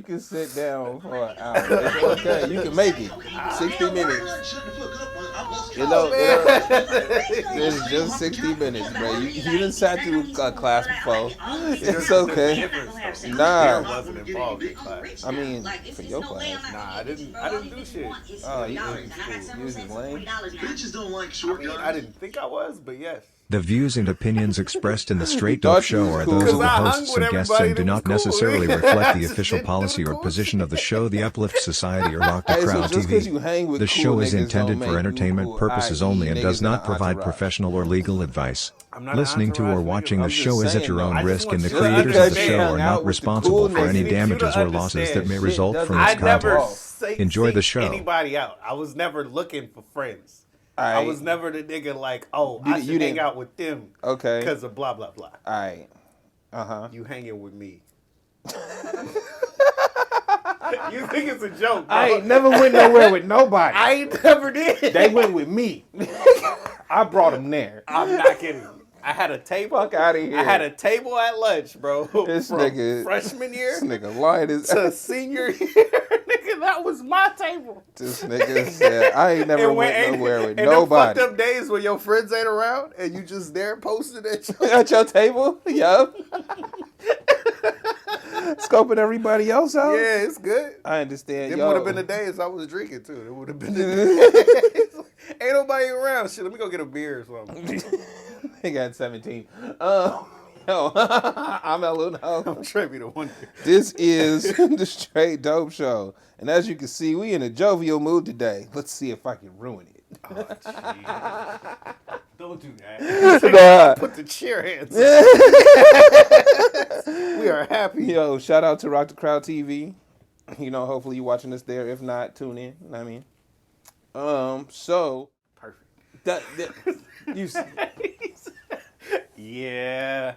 can sit down for an hour. It's okay. You can make it. 60 minutes. It's just 60 minutes, bro. You done sat through a class before. It's okay. Nah. Beer wasn't involved in class. I mean, for your class. Nah, I didn't do shit. Oh, you was just lame. I didn't think I was, but yes. The views and opinions expressed in the Straight Dope Show are those of the hosts and guests and do not necessarily reflect the official policy or position of the show, the Uplift Society, or Rock the Crowd TV. The show is intended for entertainment purposes only and does not provide professional or legal advice. Listening to or watching the show is at your own risk, and the creators of the show are not responsible for any damages or losses that may result from its content. Enjoy the show. Anybody out? I was never looking for friends. I was never the nigga like, I should hang out with them. Okay. Because of blah, blah, blah. All right. Uh-huh. You hanging with me. You think it's a joke, bro. I ain't never went nowhere with nobody. I ain't never did. They went with me. I brought them there. I'm not kidding. I had a table. Fuck out of here. I had a table at lunch, bro. This from nigga. Freshman year. This nigga lying his to senior year. Nigga, that was my table. This nigga said, I ain't never went nowhere with and nobody. And them fucked up days when your friends ain't around and you just there posted at your table? Yup. Scoping everybody else out? Yeah, it's good. I understand. It would have been the days I was drinking too. It would have been the days. Ain't nobody around. Shit, let me go get a beer or something. He got 17. Yo, I'm Eluno. I'm Trevi the Wonder. This is the Straight Dope Show. And as you can see, we in a jovial mood today. Let's see if I can ruin it. Oh, don't do that. Put the cheer hands up. We are happy. Yo, shout out to Rock the Crowd TV. You know, hopefully you're watching us there. If not, tune in. You know what I mean? So perfect. You yeah.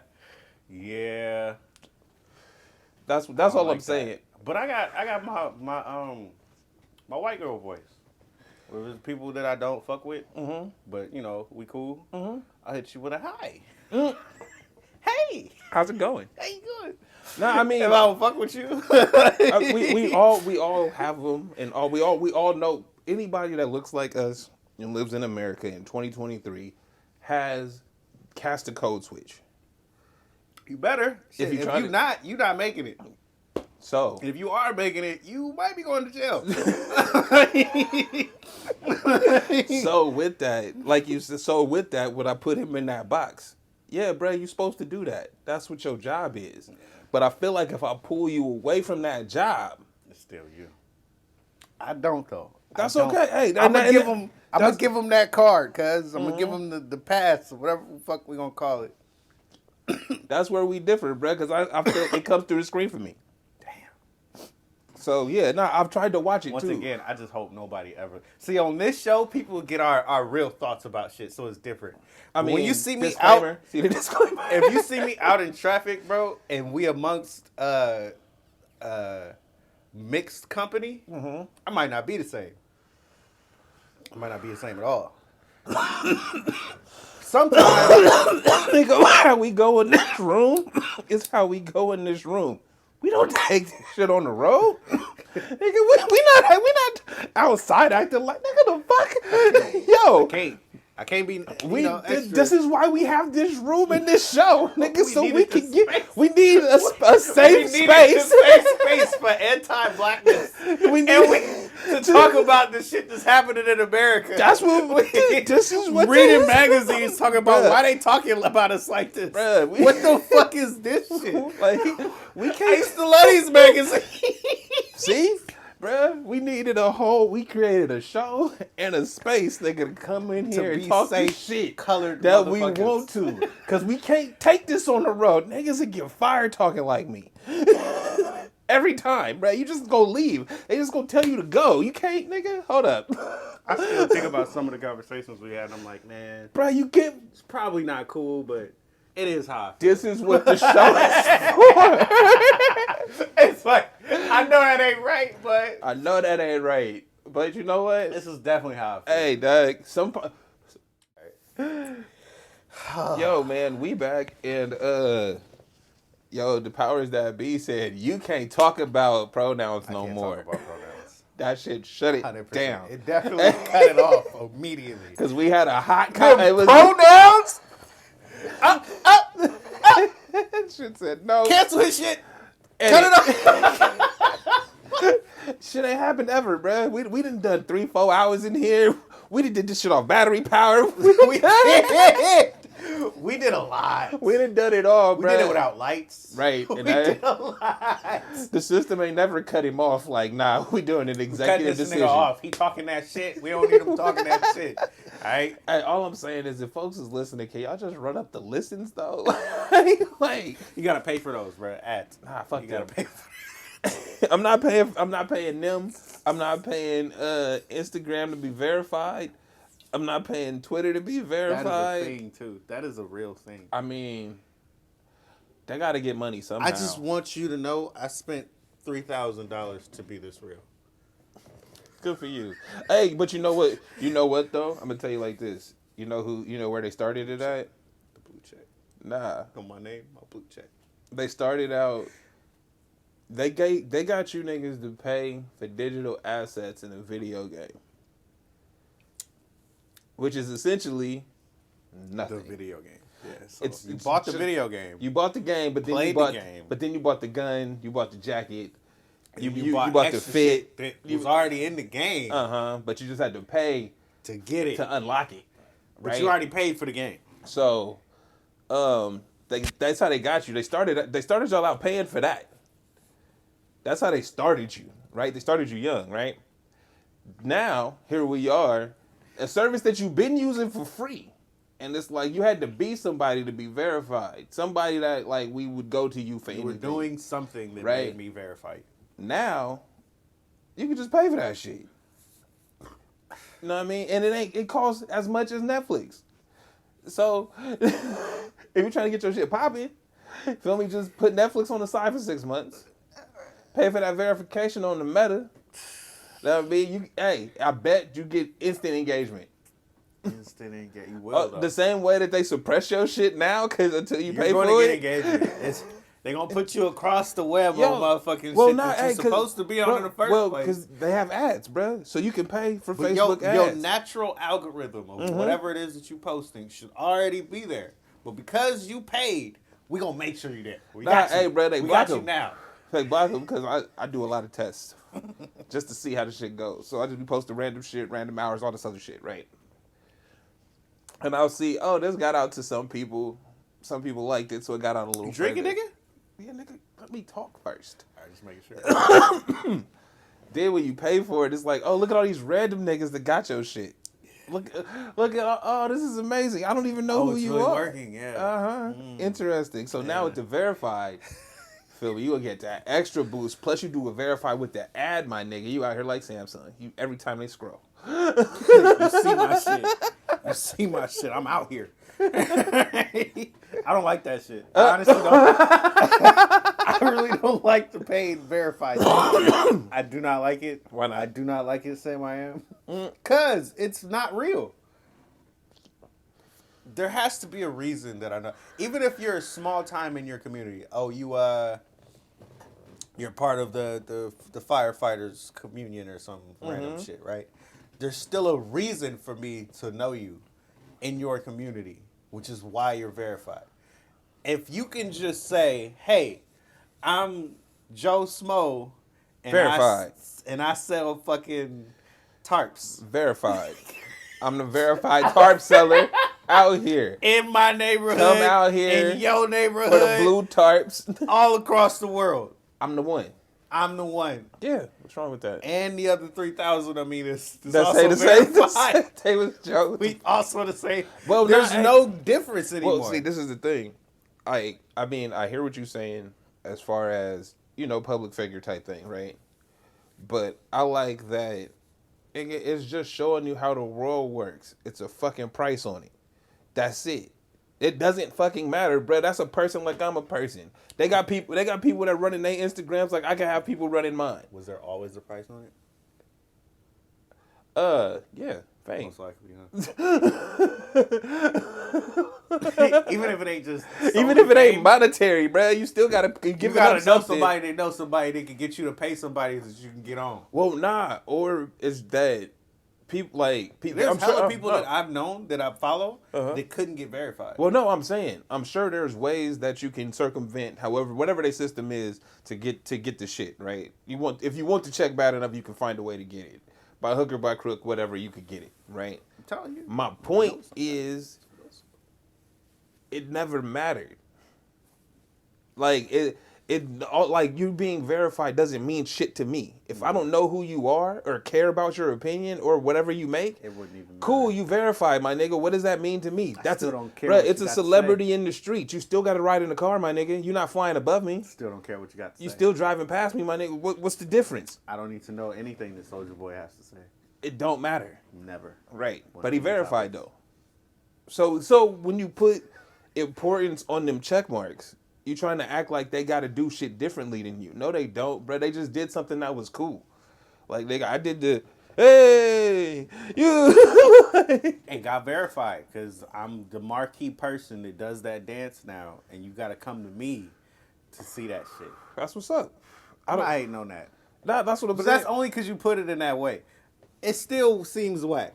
That's all like I'm saying. That. But I got my white girl voice. With people that I don't fuck with, but you know we cool. I hit you with a hi. Hey, how's it going? How you doing? No, I mean, if I don't fuck with you, we all have them, and we all know anybody that looks like us and lives in America in 2023 has cast a code switch. You better. Shit, if you're not making it. So if you are making it, you might be going to jail. So with that, would I put him in that box? Yeah, bro, you're supposed to do that. That's what your job is. But I feel like if I pull you away from that job, it's still you. I don't though. That's okay. Hey, I'm gonna give him that card, cuz I'm gonna give him the pass, or whatever the fuck we gonna call it. That's where we differ, bro, because I feel it comes through the screen for me. So, yeah, I've tried to watch it, Once too. Once again, I just hope nobody ever... See, on this show, people get our real thoughts about shit, so it's different. I mean, when you see me out... See the disclaimer? If you see me out in traffic, bro, and we amongst mixed company, I might not be the same. I might not be the same at all. Sometimes... how we go in this room is how we go in this room. We don't take this shit on the road. Nigga, we not outside acting like, nigga, the fuck? Yo. I can't be, this is why we have this room in this show, nigga, so we can we need a safe space. Space for anti-blackness. To talk about the shit that's happening in America. That's what this is what reading magazines talking about why they talking about us like this. Bruh, what the fuck is this shit? Like, we can't. I used to love these magazines. See? Bruh, we created a show and a space that could come in here and talk this shit colored that we want to. Because we can't take this on the road. Niggas would get fired talking like me. Every time, bruh. You just go leave. They just gonna tell you to go. You can't, nigga. Hold up. I still think about some of the conversations we had and I'm like, man. Bruh, it's probably not cool, but it is hot. This is what the show is for. It's like, I know that ain't right, but... I know that ain't right. But you know what? This is definitely how I feel. Hey, Doug, Yo, man, we back. And, Yo, the powers that be said you can't talk about pronouns no more. Talk about pronouns. That shit shut it 100%. down. It definitely cut it off immediately. Because we had a hot pronouns? Shit said no. Cancel his shit. Cut it off. Shit ain't happened ever, bruh. We done 3-4 hours in here. We did this shit off battery power. We did. We did a lot. We done it all, bruh. We did it without lights. Right. We did a lot. The system ain't never cut him off like, nah, we doing an executive decision. Nigga off. He talking that shit. We don't need him talking that shit. All right? Hey, all I'm saying is if folks is listening, can y'all just run up the listens, though? like, you got to pay for those, bro. Ads. Nah, fuck you got to pay for I'm not paying them. I'm not paying Instagram to be verified. I'm not paying Twitter to be verified. That is a thing, too. That is a real thing. I mean, they got to get money somehow. I just want you to know I spent $3,000 to be this real. Good for you. Hey, but you know what? You know what, though? I'm going to tell you like this. You know where they started it at? The blue check. Nah. On my name, my blue check. They started out... They got you niggas to pay for digital assets in a video game. Which is essentially nothing. The video game. Yeah. So You bought the video game. You bought the game, but then you bought the gun, you bought the jacket, you bought the fit. That was already in the game. But you just had to pay to get it. To unlock it. Right? But you already paid for the game. So that's how they got you. They started y'all out paying for that. That's how they started you, right? They started you young, right? Now, here we are, a service that you've been using for free. And it's like you had to be somebody to be verified. Somebody that, like, we would go to you for anything. You were doing something that made me verified. Now, you can just pay for that shit. You know what I mean? And it costs as much as Netflix. So, if you're trying to get your shit popping, feel me, just put Netflix on the side for 6 months. Pay for that verification on the Meta. That would be I bet you get instant engagement. Instant engagement. You will, the same way that they suppress your shit now, because until you're pay for it. You're going to get engagement. They're going to put you across the web on motherfucking shit that you're supposed to be on in the first place. Because they have ads, bro. So you can pay for Facebook ads. Your natural algorithm of whatever it is that you're posting should already be there. But because you paid, we're going to make sure you're there. We got you now. They block them because I do a lot of tests just to see how the shit goes. So I just be posting random shit, random hours, all this other shit, right? And I'll see, this got out to some people. Some people liked it, so it got out a little further. Drinking, nigga? Yeah, nigga, let me talk first. All right, just making sure. Then when you pay for it, it's like, look at all these random niggas that got your shit. Look at, this is amazing. I don't even know who you really are. Working, yeah. Interesting. So now with the verified... Feel me? You will get that extra boost. Plus, you do a verify with the ad, my nigga. You out here like Samsung. Every time they scroll. You see my shit. You see my shit. I'm out here. I don't like that shit. I honestly don't. I really don't like the paid verified shit. I do not like it. Why not? I do not like it, Sam I am. Because it's not real. There has to be a reason that I know. Even if you're a small time in your community. You're part of the firefighters communion or some random shit, right? There's still a reason for me to know you in your community, which is why you're verified. If you can just say, hey, I'm Joe Smo, and verified. I sell fucking tarps. Verified. I'm the verified tarp seller out here. In my neighborhood. Come out here. In your neighborhood. For the blue tarps. All across the world. I'm the one. I'm the one. Yeah. What's wrong with that? And the other 3,000, I mean, is also say the verified. They was joking. We also the same. Well, there's no difference anymore. Well, see, this is the thing. I mean, I hear what you're saying as far as, public figure type thing, right? But I like that it's just showing you how the world works. It's a fucking price on it. That's it. It doesn't fucking matter, bro. That's a person like I'm a person. They got people that running their Instagrams like I can have people running mine. Was there always a price on it? Yeah, fame. Most likely, Even if it ain't just. Even if it ain't monetary, bro, you still gotta give you it gotta up know something. somebody that knows somebody that can get you to pay somebody that you can get on. Well, nah, or is that people like people? There's I'm sure people that I've known that I follow that couldn't get verified. Well, no, I'm sure there's ways that you can circumvent, however, whatever their system is to get the shit right. If you want to check bad enough, you can find a way to get it by hook or by crook, whatever you could get it right. I'm telling you. My point is, it never mattered. Like like you being verified doesn't mean shit to me. If I don't know who you are or care about your opinion or whatever you make, it wouldn't even matter. Cool, you verified, my nigga. What does that mean to me? I still don't care. Bruh, it's a celebrity in the street. You still got to ride in the car, my nigga. You're not flying above me. Still don't care what you got to say. You still driving past me, my nigga. What's the difference? I don't need to know anything that Soulja Boy has to say. It don't matter. Never. Right. But he verified though. So when you put importance on them check marks, you trying to act like they got to do shit differently than you. No, they don't, bro. They just did something that was cool. Like I did the, hey, you. And got verified because I'm the marquee person that does that dance now. And you got to come to me to see that shit. That's what's up. I ain't known that. Nah, that's what I'm But saying. that's only because you put it in that way. It still seems whack.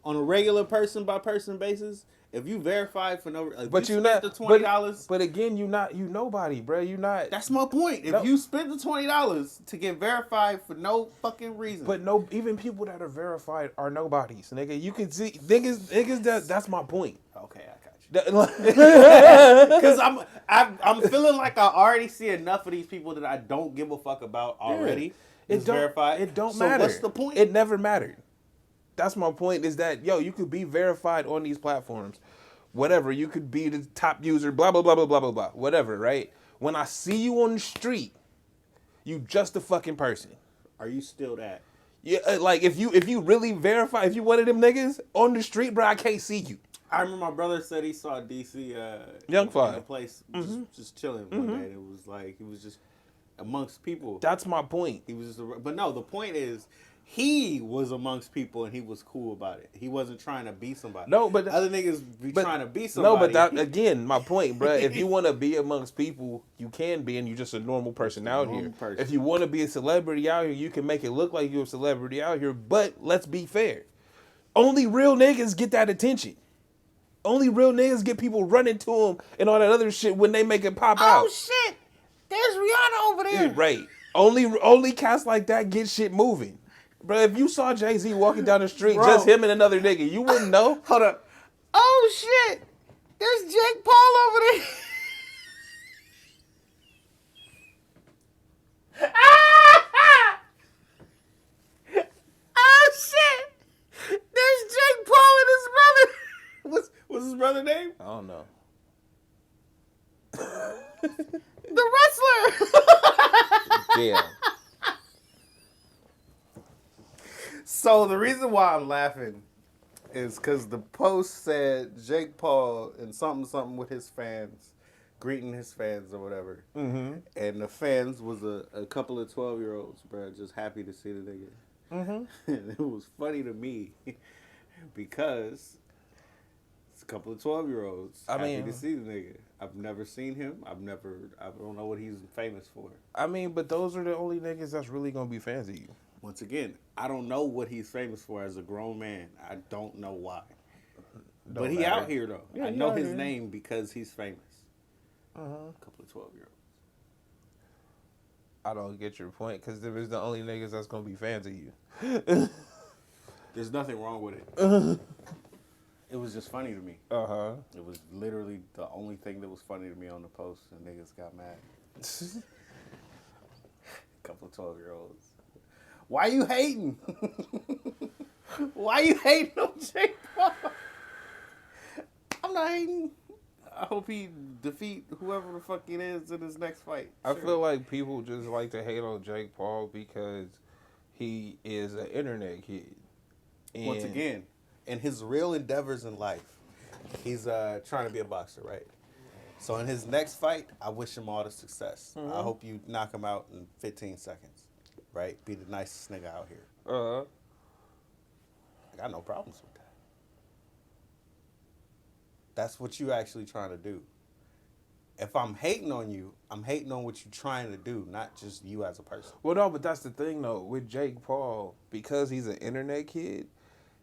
On a regular person by person basis, if you verified for no, like, but you not the $20. But again, you nobody, bro. You not. That's my point. If you spent the $20 to get verified for no fucking reason, But no, even people that are verified are nobodies, nigga. You can see niggas. That's my point. Okay, I got you. Because I'm feeling like I already see enough of these people that I don't give a fuck about already. Yeah. It's verified. It don't so matter. What's the point? It never mattered. That's my point. Is that you could be verified on these platforms, whatever. You could be the top user, blah blah blah blah blah blah blah, whatever. Right? When I see you on the street, you just a fucking person. Are you still that? Yeah, like if you really verify, if you one of them niggas on the street, bro, I can't see you. I remember my brother said he saw DC Young Fly in a place just chilling one day. It was like he was just amongst people. That's my point. He was just, but no, the point is he was amongst people and he was cool about it. He wasn't trying to be somebody. No, but other niggas be trying to be somebody. No, but that, again, my point, bro. If you want to be amongst people, you can be, and you're just a normal person out here. If you want to be a celebrity out here, you can make it look like you're a celebrity out here. But let's be fair. Only real niggas get that attention. Only real niggas get people running to them and all that other shit when they make it pop out. Oh shit! There's Rihanna over there. Yeah, right. Only cats like that get shit moving. Bro, if you saw Jay-Z walking down the street, just him and another nigga, you wouldn't know. Hold up. Oh shit! There's Jake Paul over there. Oh shit! There's Jake Paul and his brother. What's his brother's name? I don't know. The wrestler. Yeah. So the reason why I'm laughing is because the post said Jake Paul and something with his fans, greeting his fans or whatever. Mm-hmm. And the fans was a couple of 12-year-olds, bro, just happy to see the nigga. Mm-hmm. And it was funny to me because it's a couple of 12-year-olds happy to see the nigga. I've never seen him. I don't know what he's famous for. I mean, but those are the only niggas that's really gonna be fans of you. Once again, I don't know what he's famous for as a grown man. I don't know why. But he out here, though. Yeah, I know his name because he's famous. A couple of 12-year-olds. I don't get your point, because there is the only niggas that's going to be fans of you. There's nothing wrong with it. It was just funny to me. Uh-huh. It was literally the only thing that was funny to me on the post, and niggas got mad. A couple of 12-year-olds. Why you hating? Why you hating on Jake Paul? I'm not hating. I hope he defeat whoever the fuck it is in his next fight. I feel like people just like to hate on Jake Paul because he is an internet kid. And once again, in his real endeavors in life, he's trying to be a boxer, right? So in his next fight, I wish him all the success. I hope you knock him out in 15 seconds, right? Be the nicest nigga out here. I got no problems with that. That's what you actually trying to do. If I'm hating on you, I'm hating on what you're trying to do, not just you as a person. Well, no, but that's the thing, though. With Jake Paul, because he's an internet kid,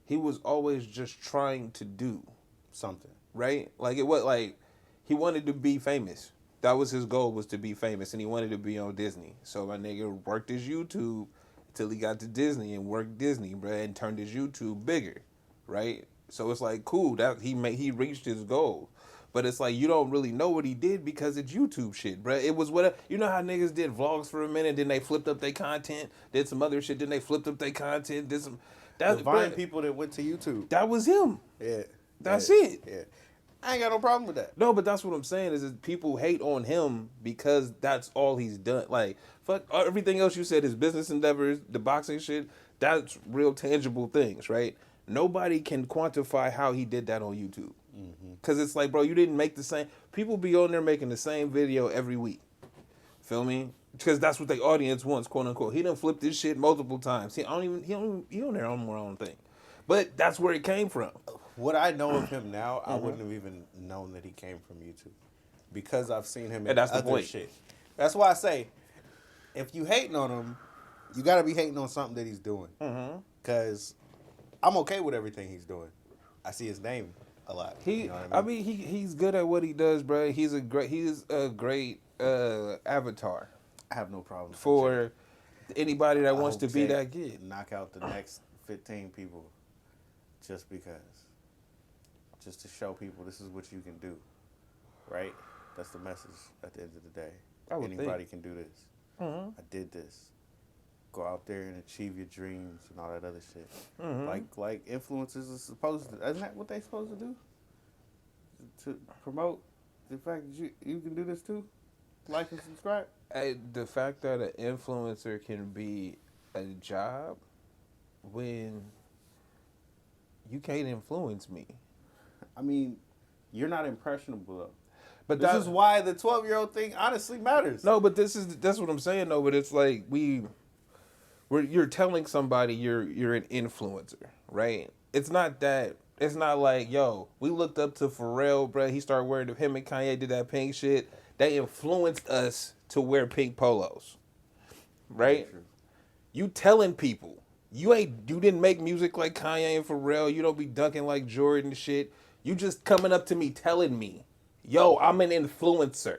he was always just trying to do something, right? Like it was like he wanted to be famous. That was his goal, was to be famous, and he wanted to be on Disney. So my nigga worked his YouTube until he got to Disney and worked Disney, bruh, and turned his YouTube bigger, right? So it's like cool that he reached his goal. But it's like you don't really know what he did because it's YouTube shit, bro. It was what you know how niggas did vlogs for a minute, then they flipped up their content, did some other shit, then they flipped up their content, did some. That Vine people that went to YouTube. That was him. Yeah, that's it. Yeah, I ain't got no problem with that. No, but that's what I'm saying is people hate on him because that's all he's done. Like fuck everything else you said, his business endeavors, the boxing shit. That's real tangible things, right? Nobody can quantify how he did that on YouTube. Because it's like, bro, you didn't make the same. People be on there making the same video every week. Feel me? Because that's what the audience wants, quote unquote. He done flipped this shit multiple times. He on there on more own thing. But that's where it came from. What I know of him now, I wouldn't have even known that he came from YouTube. Because I've seen him in other shit. That's why I say, if you hating on him, you got to be hating on something that he's doing. Because I'm okay with everything he's doing. I see his name a lot. You know what I mean? He's good at what he does, bro. He's a great avatar. I have no problem for anybody that wants to be that kid. Knock out the next 15 people, just because, just to show people this is what you can do, right? That's the message at the end of the day. Anybody can do this. I did this. Go out there and achieve your dreams and all that other shit. Like influencers are supposed to. Isn't that what they supposed to do? To promote the fact that you can do this too? Like and subscribe? The fact that an influencer can be a job when you can't influence me. I mean, you're not impressionable though. But this is why the 12-year-old thing honestly matters. No, but that's what I'm saying though. But it's like you're telling somebody you're an influencer, right? It's not that. It's not like, yo, we looked up to Pharrell, bro. He started wearing him and Kanye did that pink shit. They influenced us to wear pink polos, right? You telling people you didn't make music like Kanye and Pharrell. You don't be dunking like Jordan and shit. You just coming up to me telling me, yo, I'm an influencer.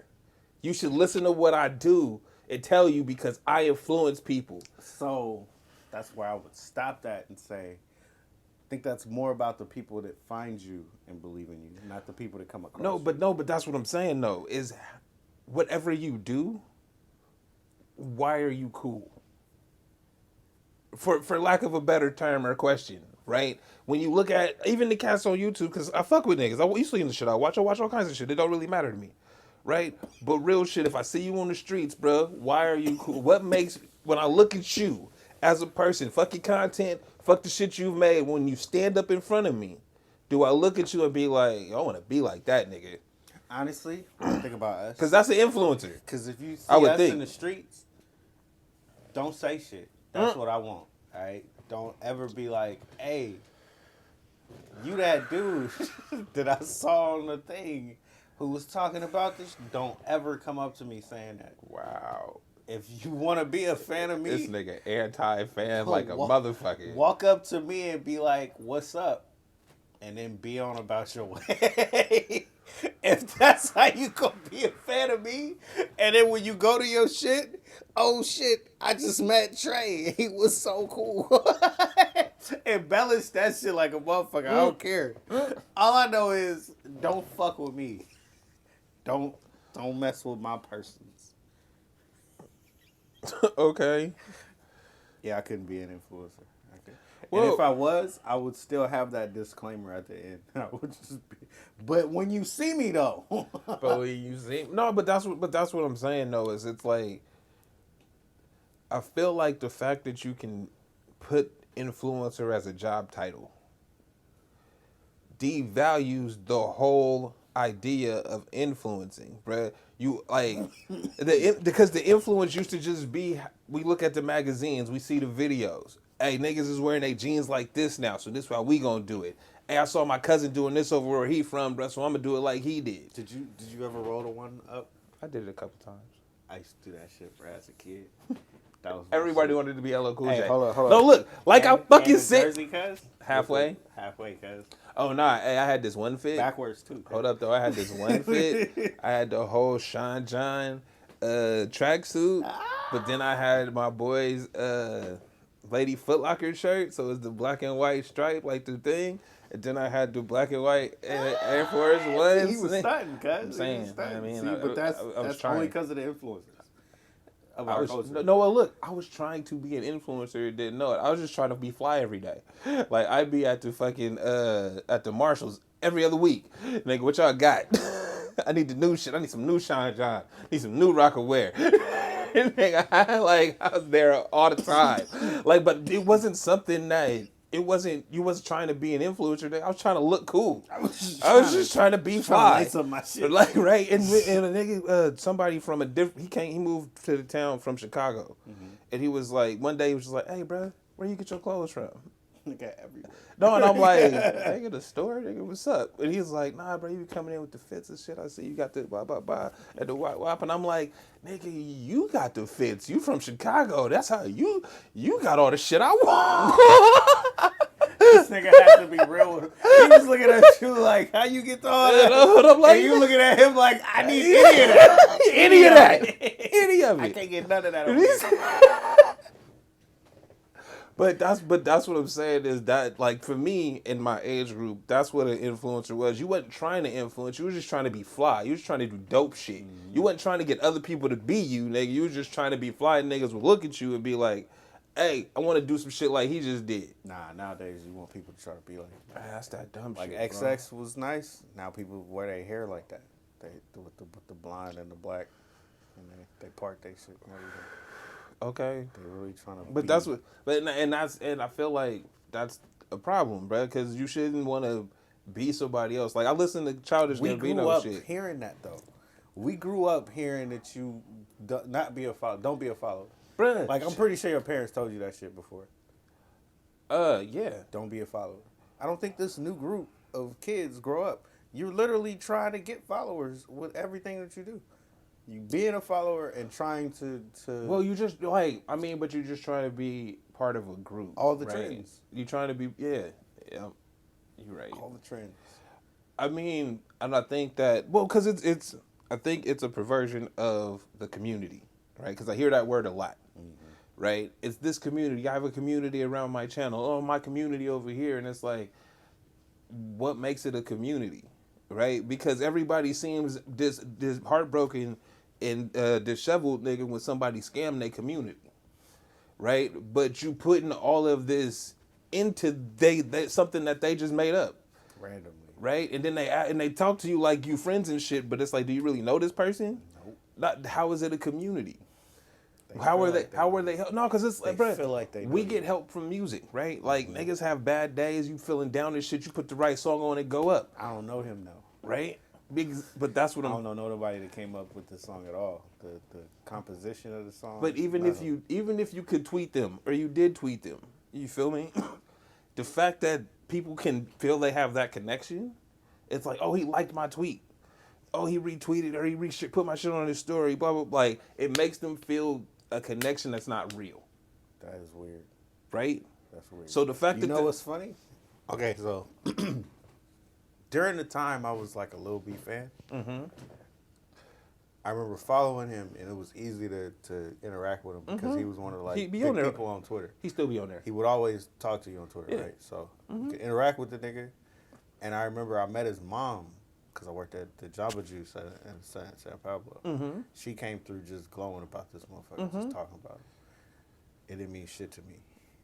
You should listen to what I do and tell you because I influence people. So that's where I would stop that and say, I think that's more about the people that find you and believe in you, not the people that come across you. But that's what I'm saying though, is whatever you do, why are you cool? For lack of a better term or question, right? When you look at even the cats on YouTube, because I fuck with niggas. I used to the shit. I watch all kinds of shit. It don't really matter to me. Right? But real shit, if I see you on the streets, bro, why are you cool? What makes, when I look at you as a person, fuck your content, fuck the shit you've made, when you stand up in front of me, do I look at you and be like, I want to be like that nigga? Honestly, think about us. Because that's an influencer. Because if you see us in the streets, don't say shit. That's what I want, all right? Don't ever be like, hey, you that dude that I saw on the thing who was talking about this, don't ever come up to me saying that. Wow. If you want to be a fan of me. This nigga anti-fan like a motherfucker. Walk up to me and be like, what's up? And then be on about your way. If that's how you gonna be a fan of me, and then when you go to your shit, oh shit, I just met Trey. He was so cool. Embellish that shit like a motherfucker. I don't care. All I know is don't fuck with me. Don't mess with my persons. Okay. Yeah, I couldn't be an influencer. Well, and if I was, I would still have that disclaimer at the end. I would just be, but when you see me though. But when you see but that's what I'm saying though, is it's like I feel like the fact that you can put influencer as a job title devalues the whole idea of influencing, bruh. You like because the influence used to just be, we look at the magazines, we see the videos. Hey, niggas is wearing their jeans like this now, so this is how we gonna do it. Hey, I saw my cousin doing this over where he from, bro, so I'm gonna do it like he did. Did you ever roll the one up? I did it a couple times. I used to do that shit, bro, as a kid. That was Everybody wanted to be LL Cool J. Hey, hold on. No, look, like I fucking said. Jersey, cuz? Halfway, cuz. Oh nah, hey, I had this one fit. Backwards too. Cuz. Hold up though, I had this one fit. I had the whole Sean John tracksuit, but then I had my boys Lady Foot Locker shirt, so it's the black and white stripe like the thing. And then I had the black and white Air Force Ones. He was stunting, cuz. I'm saying, I mean, see, but that's only because of the influencers. Look, I was trying to be an influencer, didn't know it. I was just trying to be fly every day. Like, I'd be at the fucking, at the Marshalls every other week. Nigga, what y'all got? I need the new shit. I need some new Sean John. I need some new Rockaware. Nigga, I was there all the time. Like, but it wasn't something that... you wasn't trying to be an influencer. I was trying to look cool. I was just trying to be fly. Lace up my shit. Like, right? And a nigga, somebody from a different, he moved to the town from Chicago. Mm-hmm. And he was like, one day he was just like, hey, bro, where you get your clothes from? Nigga, everywhere. No, and I'm like, nigga, the store? Nigga, what's up? And he's like, nah, bro, you be coming in with the fits and shit. I see you got the blah, blah, blah, and the wop. And I'm like, nigga, you got the fits. You from Chicago. That's how you got all the shit I want. This nigga has to be real with him. He was looking at you like, how you get all that? I'm like, and you looking at him like, I need any of that. Any of that. Any of it. I can't get none of that over here. But that's what I'm saying is that, like, for me in my age group, that's what an influencer was. You wasn't trying to influence. You was just trying to be fly. You was trying to do dope shit. Mm-hmm. You wasn't trying to get other people to be you, nigga. You was just trying to be fly. Niggas would look at you and be like, hey, I want to do some shit like he just did. Nah, nowadays you want people to try to be like you. That's that dumb like shit, Like XX was nice. Now people wear their hair like that. They with the blonde and the black, and they part their shit and everything. Okay. They're really trying to. But that's what. But and I feel like that's a problem, bro. Because you shouldn't want to be somebody else. Like, I listen to Childish Gambino shit. We grew up hearing that though. We grew up hearing that you don't be a follower. Bruh. Like, I'm pretty sure your parents told you that shit before. Yeah. Don't be a follower. I don't think this new group of kids grow up. You're literally trying to get followers with everything that you do. You being a follower and trying to well, you just like, I mean, but you're just trying to be part of a group. All the right? trends. You trying to be, yeah. You're right. All the trends. I mean, and I think that, well, because I think it's a perversion of the community, right? Because I hear that word a lot, right? It's this community. I have a community around my channel. Oh, my community over here. And it's like, what makes it a community, right? Because everybody seems this heartbroken and disheveled nigga when somebody scam their community, right? But you putting all of this into something that they just made up randomly, right? And then they talk to you like you friends and shit, but it's like, do you really know this person? Nope. Not how is it a community? How are they? No, because it's like, bro, feel like we get help from music, right? Like, niggas have bad days. You feeling down and shit. You put the right song on, it go up. I don't know him though, right? But that's what I don't know nobody that came up with this song at all. The composition of the song. But even if you could tweet them, or you did tweet them, you feel me? The fact that people can feel they have that connection, it's like, oh, he liked my tweet. Oh, he retweeted, or he put my shit on his story, blah, blah, blah. Like, it makes them feel a connection that's not real. That is weird. Right? That's weird. So the fact you know what's funny? Okay, so during the time I was like a Lil B fan, I remember following him, and it was easy to interact with him because he was one of the big people on Twitter. He still be on there. He would always talk to you on Twitter, right? So you could interact with the nigga. And I remember I met his mom because I worked at the Jamba Juice in San Pablo. She came through just glowing about this motherfucker, just talking about it. It didn't mean shit to me.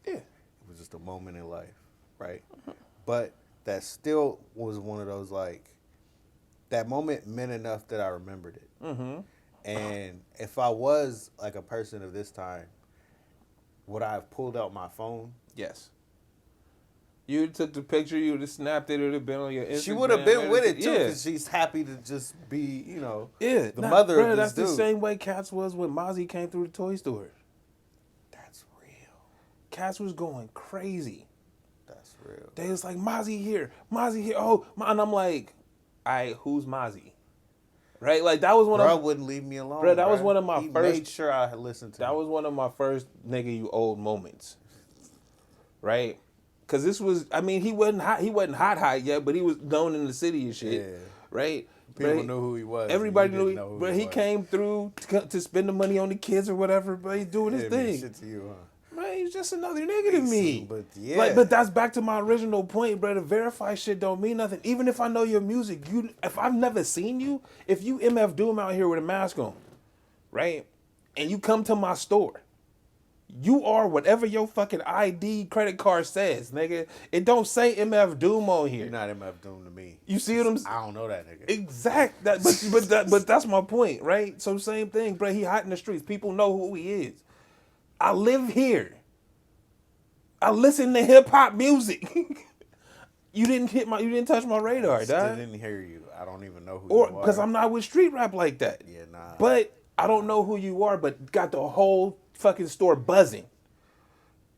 Yeah. It was just a moment in life, right? But that still was one of those, like, that moment meant enough that I remembered it. And if I was like a person of this time, would I have pulled out my phone? Yes. You took the picture, you would have snapped it, it would have been on your Instagram. She would have been with it, too, because she's happy to just be, you know, the mother of this dude. That's the same way Cats was when Mozzie came through the toy store. That's real. cats was going crazy. That's real. They was like, Mozzie here. Oh, and I'm like, all right, who's Mozzie? Right? Like, that was one Bro of... wouldn't leave me alone, Bro, that was one of my he first... made sure I listened to That him. was one of my first nigga you old moments. Right? Because this was... I mean, he wasn't hot yet, but he was known in the city and shit. Yeah. Right? People knew who he was. Everybody knew know who but he he was. came through to spend the money on the kids or whatever, but he's doing his Mean thing. shit to you, huh? Man, he's just another nigga to me. But yeah. Like, but that's back to my original point, bro. The verified shit don't mean nothing. Even if I know your music, if I've never seen you, if you MF Doom out here with a mask on, right? And you come to my store, you are whatever your fucking ID credit card says, nigga. It don't say MF Doom on here. You're not MF Doom to me. You see what I'm saying? I don't know that nigga. Exact. But that's my point, right? So same thing, bro. He hot in the streets. People know who he is. I live here. I listen to hip hop music. You didn't touch my radar, Still dog. didn't hear you. I don't even know who Or you are. because I'm not with street rap like that. Yeah, nah. But I don't know who you are, but got the whole fucking store buzzing.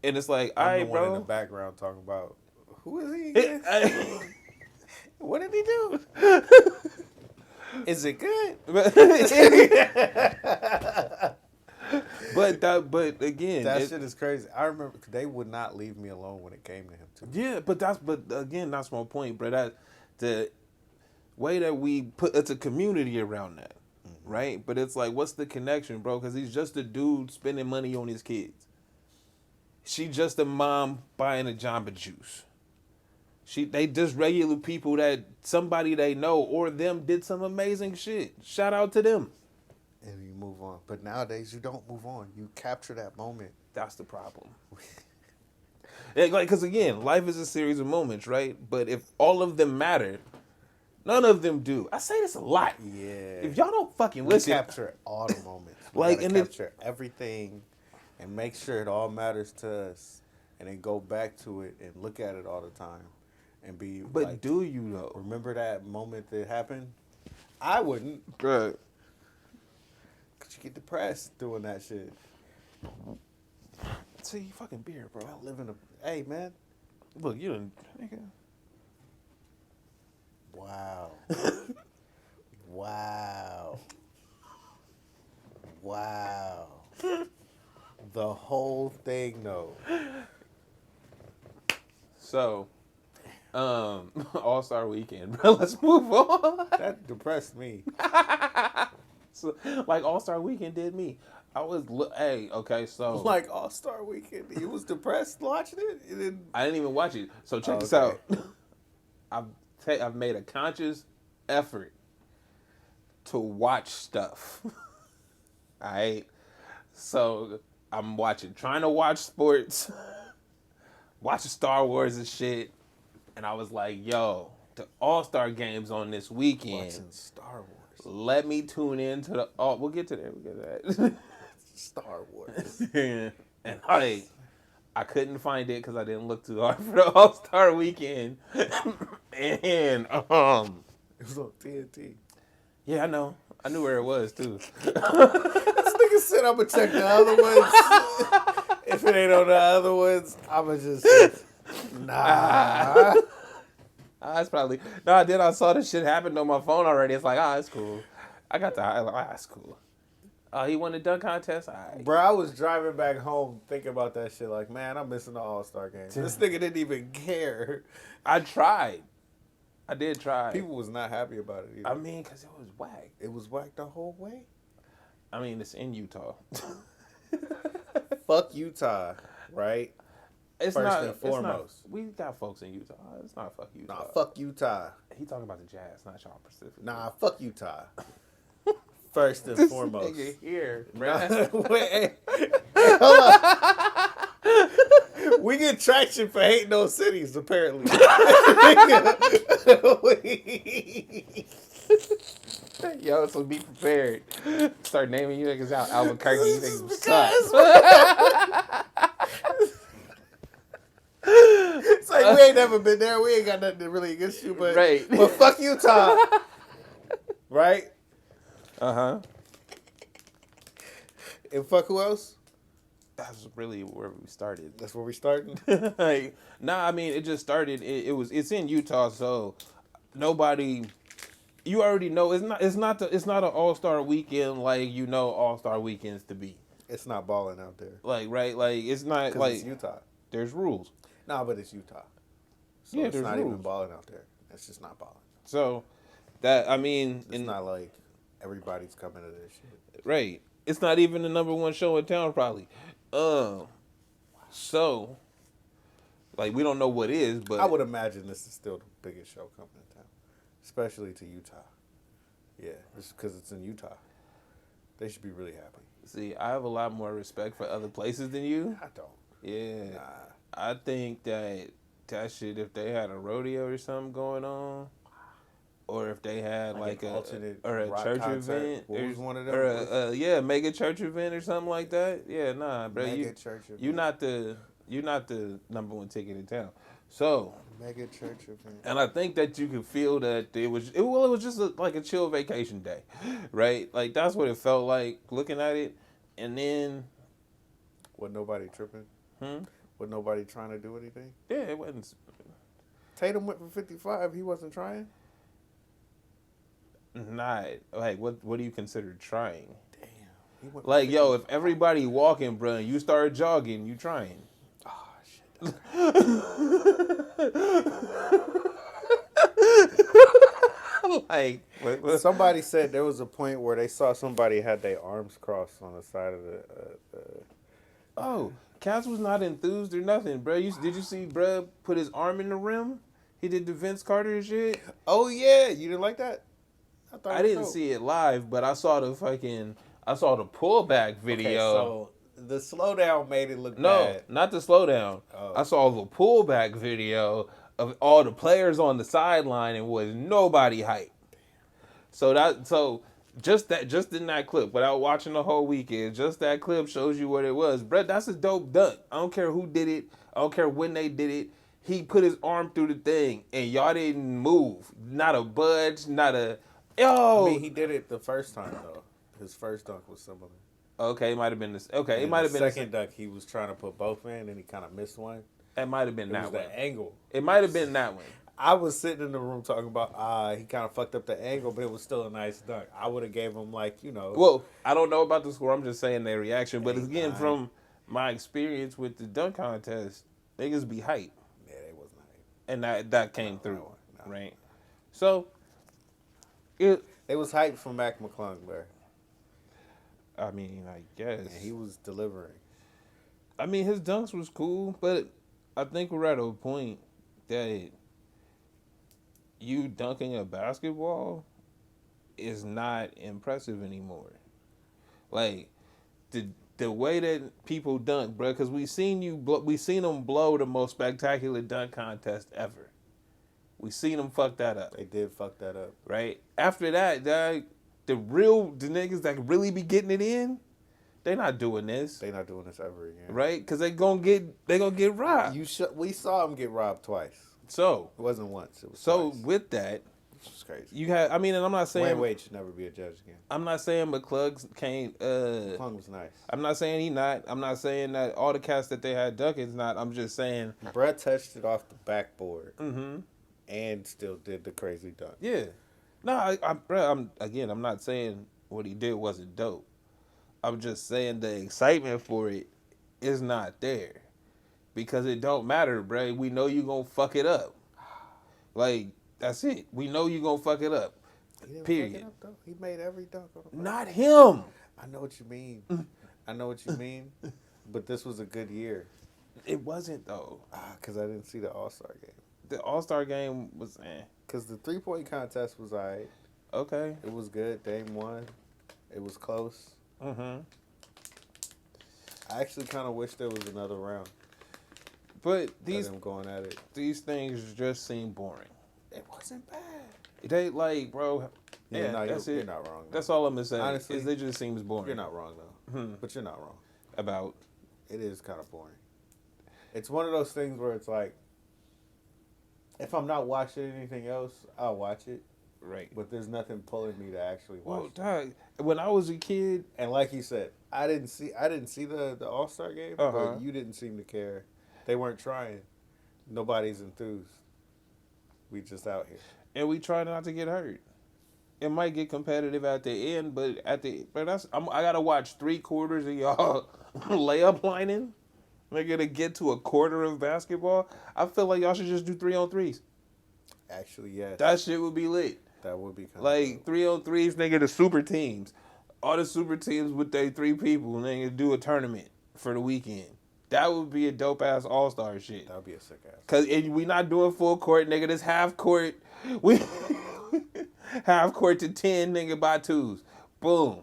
And it's like, all I'm right, the one in the bro. background talking about who is he again? What did he do? Is it good? But again, That shit is crazy. I remember they would not leave me alone when it came to him too. yeah, but again, that's my point, bro. That the way that we put it's a community around that, right? But it's like, what's the connection, bro? Because he's just a dude spending money on his kids. She just a mom buying a Jamba Juice. They just regular people that somebody they know or them did some amazing shit. Shout out to them. And you move on. But nowadays you don't move on. You capture that moment. That's the problem. Because again, life is a series of moments, right? But if all of them matter, none of them do. I say this a lot. Yeah. If y'all don't fucking We listen, capture all the moments. We Like, gotta and it- capture everything and make sure it all matters to us and then go back to it and look at it all the time and be but like, do you though? remember that moment that happened? I wouldn't. Right. Cause you get depressed doing that shit. See, you fucking beer, bro. I live in a hey man. Look, you done, nigga. Wow. Wow. Wow. The whole thing though. So, All-Star Weekend, bro. Let's move on. That depressed me. So, like All-Star Weekend did me. I was, okay, so. Like All-Star Weekend. You was depressed watching it? You didn't... I didn't even watch it. So check this okay. out. I've made a conscious effort to watch stuff. All right. So I'm trying to watch sports, watching Star Wars and shit, and I was like, "Yo, the All-Star games on this weekend. Watching Star Wars. Let me tune into the. Oh, we'll get to that. We'll get to that." Star Wars. And I couldn't find it because I didn't look too hard for the All-Star Weekend. And It was on TNT. yeah, I know. I knew where it was too. This nigga said I'm gonna check the other ones. If it ain't on the other ones, I'ma just nah. That's probably no. Then I saw this shit happen on my phone already. It's like, it's cool. I got the it's cool. He won the dunk contest. All right. Bro, I was driving back home thinking about that shit. Like, man, I'm missing the All-Star game. This nigga didn't even care. I tried. I did try. People was not happy about it either. I mean, because it was whack. It was whack the whole way. I mean, it's in Utah. Fuck Utah, right? It's First not and foremost. we got folks in Utah. It's not fuck Utah. Nah, fuck Utah. He talking about the Jazz, not y'all Pacific. Nah, fuck Utah. First and This foremost. nigga here, Nah, bruh. wait, hold on. We get traction for hating those cities, apparently. Yo, so be prepared. Start naming you niggas out. Albuquerque, you This is niggas suck. It's like we ain't never been there. We ain't got nothing to really against you, but Right. But fuck Utah, right? Uh-huh. And fuck who else? That's really where we started. That's where we started. Like, nah, I mean, it just started. It's in Utah, so nobody. You already know it's not an All-Star weekend like All-Star weekends to be. It's not balling out there. Like, right, like it's not like it's Utah. There's rules. Nah, but it's Utah. So yeah, it's there's not rules. even balling out there. It's just not balling. So that I mean, it's not like everybody's coming to this shit. Right. It's not even the number one show in town, probably. So, like, we don't know what is, but I would imagine this is still the biggest show coming to town, especially to Utah. Yeah, just because it's in Utah, they should be really happy. See, I have a lot more respect for other places than you. I don't. Yeah, nah. I think that shit, if they had a rodeo or something going on, or if they had like a church event, or mega church event or something like that. Yeah, nah, bro, you're not the number one ticket in town. So mega church event, and I think that you could feel that it was just like a chill vacation day, right? Like that's what it felt like looking at it, and then was nobody tripping? Was nobody trying to do anything? Yeah, it wasn't. Tatum went for 55. He wasn't trying. Not like what do you consider trying? Damn. Like if everybody walking, bro, and you start jogging, you trying. Oh shit. Like somebody said there was a point where they saw somebody had their arms crossed on the side of the. Oh, Cass was not enthused or nothing, bro. Did you see, bro, put his arm in the rim? He did the Vince Carter shit. Oh yeah, you didn't like that? I didn't see it live, but I saw the pullback video. Okay, so the slowdown made it look bad. No, not the slowdown. Oh. I saw the pullback video of all the players on the sideline and was nobody hyped. So just in that clip, without watching the whole weekend, just that clip shows you what it was. Brett, that's a dope dunk. I don't care who did it. I don't care when they did it. He put his arm through the thing, and y'all didn't move. Not a budge, not a... Yo! I mean, he did it the first time, though. His first dunk was similar. Okay, it might have been this. Okay, it might have been the second dunk. He was trying to put both in, and he kind of missed one. It might have been that one. The angle. It might have been that one. I was sitting in the room talking about he kind of fucked up the angle, but it was still a nice dunk. I would have gave him Well, I don't know about the score. I'm just saying their reaction. But again, from my experience with the dunk contest, niggas be hype. Yeah, they wasn't hype. And that came through, right? So it was hype from Mac McClung, there. I mean, I guess. And he was delivering. I mean, his dunks was cool, but I think we're at a point that you dunking a basketball is not impressive anymore. Like the way that people dunk, bro, because we seen them blow the most spectacular dunk contest ever. We seen them fuck that up. They did fuck that up, right? After that, the niggas that really be getting it in, they not doing this. They not doing this ever again, right? Because they gonna get robbed. We saw them get robbed twice. So it wasn't once. It was so twice. With that, it's crazy. You had. I mean, and I'm not saying Wade should never be a judge again. I'm not saying McClung can't. McClung was nice. I'm not saying he not. I'm not saying that all the cats that they had dunking not. I'm just saying Brett touched it off the backboard. And still did the crazy dunk. Yeah. No, I'm not saying what he did wasn't dope. I'm just saying the excitement for it is not there. Because it don't matter, bro. We know you gonna fuck it up. Like, that's it. We know you gonna fuck it up. He didn't period. fuck it up, though. He made every dunk on the court. Not him. I know what you mean. But this was a good year. It wasn't, though. Because I didn't see the All-Star game. The All-Star game was Because the 3-point contest was all right. Okay. It was good. Dame won. It was close. I actually kind of wish there was another round. But these going at it. These things just seem boring. It wasn't bad. They like, bro. Yeah, no, that's you're not wrong. Though. That's all I'm gonna say. Honestly, is they just seems boring. You're not wrong though. But you're not wrong. About it is kind of boring. It's one of those things where it's like, if I'm not watching anything else, I'll watch it. Right. But there's nothing pulling me to actually watch it. Dog, when I was a kid... And like you said, I didn't see the All-Star game, but you didn't seem to care. They weren't trying. Nobody's enthused. We just out here. And we try not to get hurt. It might get competitive at the end, but I gotta watch 3/4 of y'all layup lining. Nigga, to get to a quarter of basketball, I feel like y'all should just do 3-on-3s. Actually, yes. That shit would be lit. That would be kind like 3-on-3s, nigga. The super teams, all the super teams with their 3 people, nigga, do a tournament for the weekend. That would be a dope ass all-star shit. That would be a sick ass. Cause we not doing full court, nigga. This half court. We half court to 10, nigga, by 2s. Boom.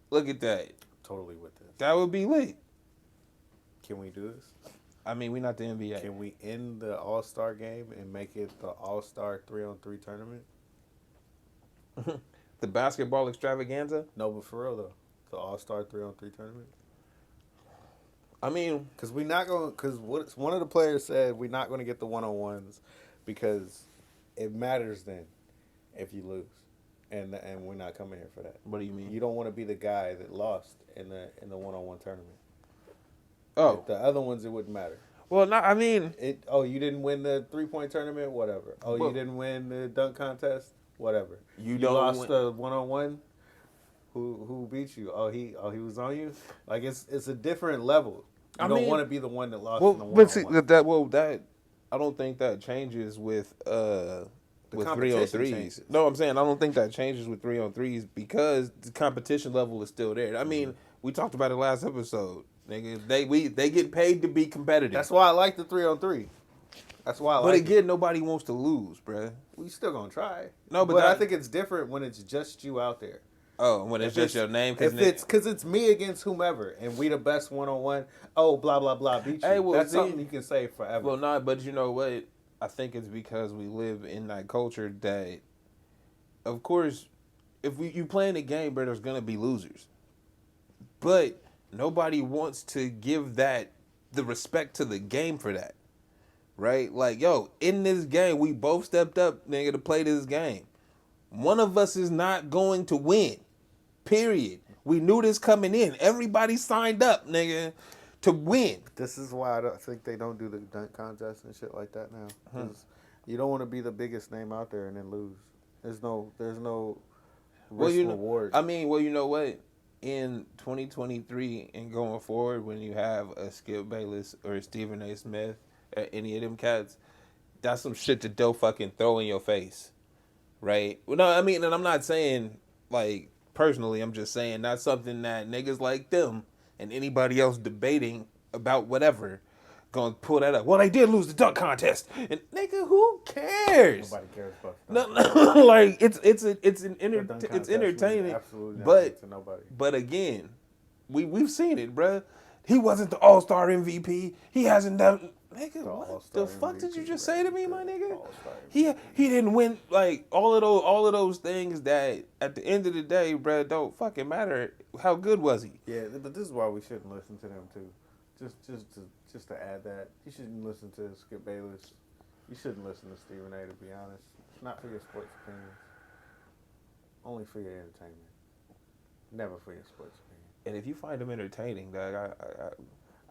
Look at that. Totally with this. That would be lit. Can we do this? I mean, we not the NBA. Can we end the All-Star game and make it the All-Star 3-on-3 tournament? The basketball extravaganza? No, but for real though, the All-Star 3-on-3 tournament. I mean, because we're not going. Because one of the players said we're not going to get the 1-on-1s because it matters then if you lose, and we're not coming here for that. What do you mean? You don't want to be the guy that lost in the 1-on-1 tournament. Oh, if the other ones it wouldn't matter. Well, I mean, you didn't win the 3-point tournament, whatever. Oh, you didn't win the dunk contest, whatever. You lost the 1-on-1. Who beat you? Oh, he was on you. Like it's a different level. You don't want to be the one that lost in the 1-on-1. But see, I don't think that changes with 3-on-3s. No, I'm saying I don't think that changes with 3-on-3s because the competition level is still there. I mean, we talked about it last episode. Nigga, they get paid to be competitive. That's why I like the 3-on-3. That's why I like it. But again, nobody wants to lose, bruh. We still gonna try. No, but I think it's different when it's just you out there. Oh, when it's just your name? Because it's me against whomever, and we the best 1-on-1. Oh, blah, blah, blah, beat you. Hey, well, that's something you can say forever. Well, but you know what? I think it's because we live in that culture that, of course, if you playing the game, bro, there's going to be losers. But nobody wants to give the respect to the game for that. Right? Like, yo, in this game, we both stepped up, nigga, to play this game. One of us is not going to win. Period. We knew this coming in. Everybody signed up, nigga, to win. This is why I think they don't do the dunk contest and shit like that now. Because you don't want to be the biggest name out there and then lose. There's no reward. I mean, well, you know what? In 2023 and going forward, when you have a Skip Bayless or a Stephen A. Smith or any of them cats, that's some shit that they'll fucking throw in your face. Right? Well, no, I mean, and I'm not saying, like, personally, I'm just saying that's something that niggas like them and anybody else debating about whatever gonna pull that up. Well, they did lose the dunk contest, and nigga, who cares? Nobody cares about that. No, like it's entertaining, but again, we've seen it, bruh. He wasn't the All-Star MVP. He hasn't done. Nigga, what the fuck did you just say to me, my nigga? He didn't win, like, all of those things that at the end of the day, bruh, don't fucking matter. How good was he? Yeah, but this is why we shouldn't listen to them too. Just to add that, you shouldn't listen to Skip Bayless. You shouldn't listen to Stephen A. To be honest, not for your sports opinions. Only for your entertainment. Never for your sports opinion. And if you find them entertaining, dog,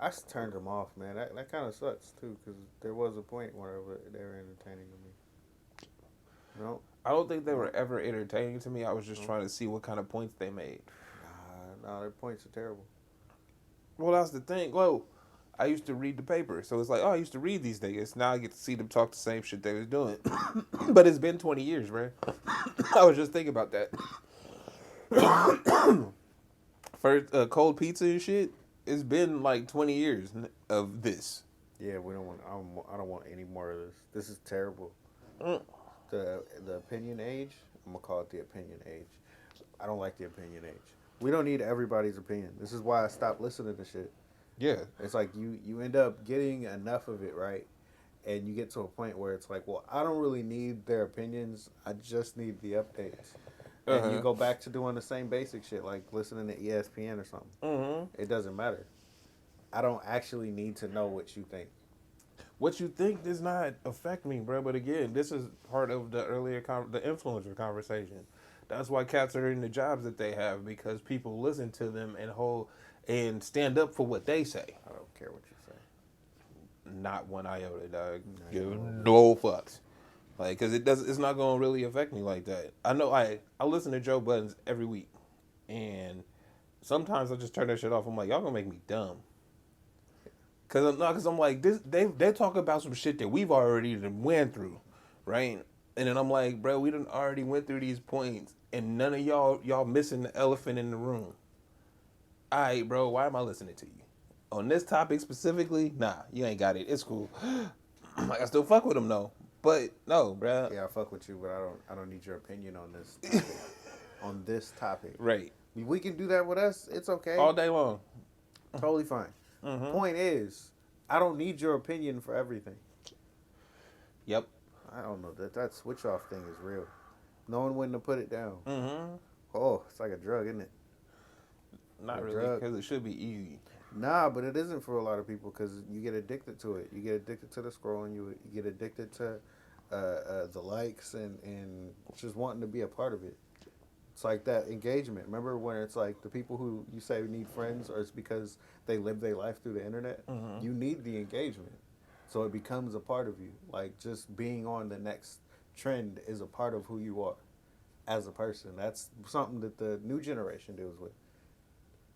I turned them off, man. That kind of sucks, too, because there was a point where they were entertaining to me. No. I don't think they were ever entertaining to me. I was just trying to see what kind of points they made. Nah, their points are terrible. Well, that's the thing. Well, I used to read the paper, so it's like, oh, I used to read these niggas. Now I get to see them talk the same shit they was doing. But it's been 20 years, right? I was just thinking about that. First, cold pizza and shit. It's been like 20 years of this. Yeah, I don't want any more of this. This is terrible. The opinion age, I'm going to call it the opinion age. I don't like the opinion age. We don't need everybody's opinion. This is why I stopped listening to shit. Yeah. It's like you end up getting enough of it, right? And you get to a point where it's like, well, I don't really need their opinions. I just need the updates. And you go back to doing the same basic shit, like listening to ESPN or something. Mm-hmm. It doesn't matter. I don't actually need to know what you think. What you think does not affect me, bro. But again, this is part of the earlier the influencer conversation. That's why cats are in the jobs that they have, because people listen to them and and stand up for what they say. I don't care what you say. Not one iota, dog. Give no fucks. Like, cause it's not gonna really affect me like that. I know I listen to Joe Budden's every week, and sometimes I just turn that shit off. I'm like, y'all gonna make me dumb. Cause I'm like, they talk about some shit that we've already went through, right? And then I'm like, bro, we done already went through these points, and none of y'all missing the elephant in the room. All right, bro, why am I listening to you? On this topic specifically, nah, you ain't got it. It's cool. Like, I still fuck with him though, but no, bro. Yeah, I fuck with you, but I don't need your opinion on this topic. On this topic. Right. We can do that with us. It's okay. All day long. Totally fine. Mm-hmm. Point is, I don't need your opinion for everything. Yep. I don't know. That switch off thing is real. Knowing when to put it down. Mm-hmm. Oh, it's like a drug, isn't it? Not really, because it should be easy. Nah, but it isn't for a lot of people because you get addicted to it. You get addicted to the scrolling. You get addicted to the likes and just wanting to be a part of it. It's like that engagement. Remember when it's like the people who you say need friends, or it's because they live their life through the internet? Mm-hmm. You need the engagement. So it becomes a part of you. Like, just being on the next trend is a part of who you are as a person. That's something that the new generation deals with.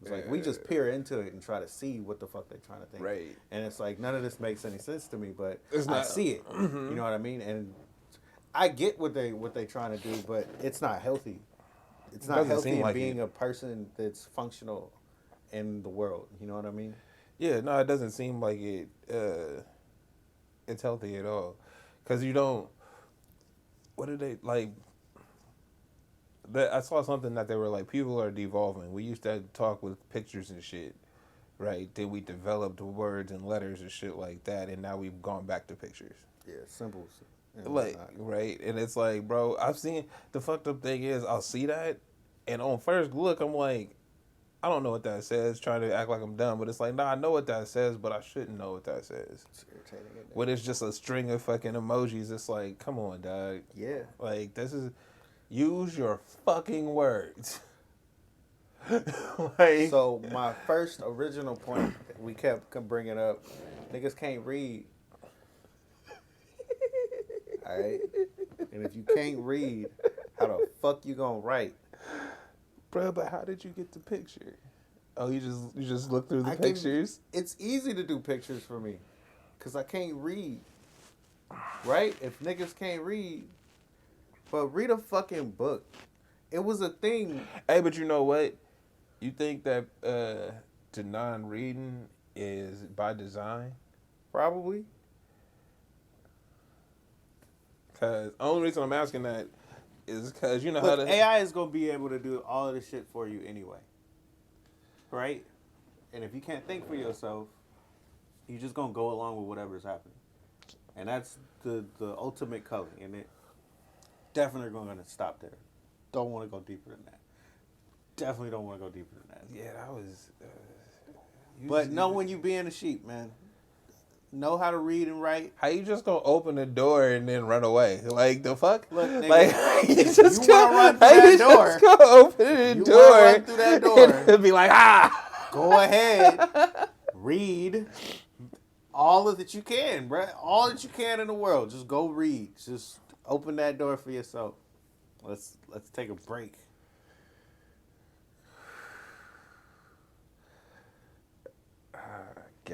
It's like, we just peer into it and try to see what the fuck they're trying to think. Right. And it's like, none of this makes any sense to me, but I see it. Mm-hmm. You know what I mean? And I get what they trying to do, but it's not healthy. It's not healthy in being a person that's functional in the world. You know what I mean? Yeah, no, it doesn't seem like it's healthy at all. Because you don't... What did they... Like... I saw something that they were like, people are devolving. We used to talk with pictures and shit, right? Then we developed words and letters and shit like that, and now we've gone back to pictures. Yeah, symbols. Like, right? And it's like, bro, I've seen... The fucked up thing is, I'll see that, and on first look, I'm like, I don't know what that says, trying to act like I'm dumb, but it's like, nah, I know what that says, but I shouldn't know what that says. It's irritating. When it's just a string of fucking emojis, it's like, come on, dog. Yeah. Like, this is... Use your fucking words. Like, so my first original point we kept bringing up, niggas can't read. All right, and if you can't read, how the fuck you gonna write, bro? But how did you get the picture? Oh, you just look through the pictures. It's easy to do pictures for me, cause I can't read. Right? If niggas can't read. But read a fucking book. It was a thing. Hey, but you know what? You think that to non-reading is by design? Probably. Because the only reason I'm asking that is because you know how to... AI is going to be able to do all of this shit for you anyway. Right? And if you can't think for yourself, you're just going to go along with whatever's happening. And that's the ultimate color in it. Definitely going to stop there. Don't want to go deeper than that. Definitely don't want to go deeper than that. Yeah, that was... but know when you being a sheep, man. Know how to read and write. How you just gonna open the door and then run away? Like, the fuck? Look, nigga, like, you just gonna run through that door. Just gonna open the door. Run through that door. And be like, ah! Go ahead. Read all of that you can, bruh. All that you can in the world. Just go read. Just... Open that door for yourself. Let's take a break.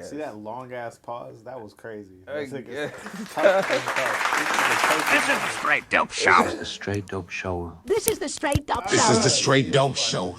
See that long ass pause? That was crazy. This is the Straight Dope Show. This is the Straight Dope Show. This is the Straight Dope Show.